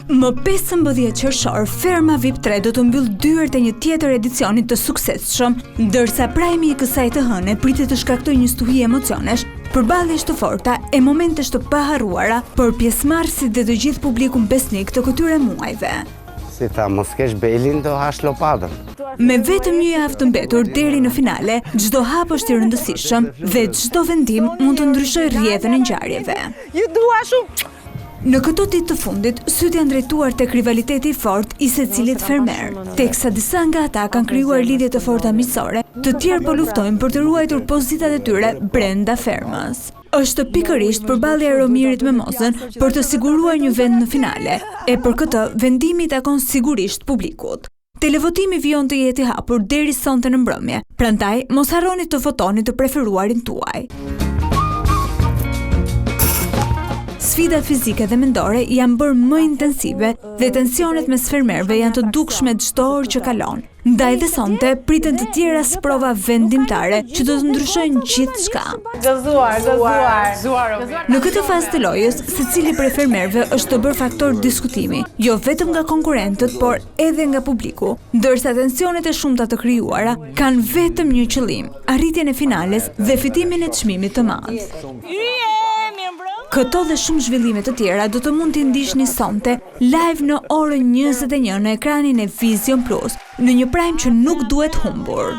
Më 15 qershor, Ferma VIP 3 do të mbyll dyert e një tjetër edicioni të suksesshëm, ndërsa prajmi i kësaj të hëne pritet të shkaktojë një stuhi emocionesh, përballjesh të forta e momentesh të paharruara për pjesëmarrësit dhe të gjithë publikun besnik të këtyre muajve. Si tha, mos kesh belin, do hash lopatën. Me vetëm një javë të mbetur deri në finale, çdo hap është i rëndësishëm dhe çdo vendim mund të ndryshojë rrjedhën e ngjarjeve. Ju dua shumë. Në këto ditë të fundit, sytë janë drejtuar tek rivaliteti i fortë i secilit fermer, teksa disa nga ata kanë krijuar lidhje të forta miqësore, të tjerë po luftojnë për të ruajtur pozitat e tyre brenda fermës. Është pikërisht përballja e Romirit me Mozën për të siguruar një vend në finale, e për këtë vendimi i takon sigurisht publikut. Televotimi vijon të jetë i hapur deri sonte në mbrëmje, prandaj mos harroni të votoni të preferuarin tuaj. Sfidat fizike dhe mendore janë bërë më intensive dhe tensionet mes fermerëve janë të dukshme çdo orë që kalon. Ndaj dhe sonte priten të tjera sprova vendimtare që do të ndryshojnë gjithçka. Gëzuar. Në këtë fazë të lojës, secili prej fermerëve është të bërë faktor diskutimi, jo vetëm nga konkurrentët, por edhe nga publiku, ndërsa tensionet e shumta të krijuara kanë vetëm një qëllim: arritjen e finales dhe fitimin e çmimit të madh. Këto dhe shumë zhvillime të tjera do të mund t'i ndiqni sonte live në orën 21 në ekranin e Vision Plus, në një prime që nuk duhet humbur.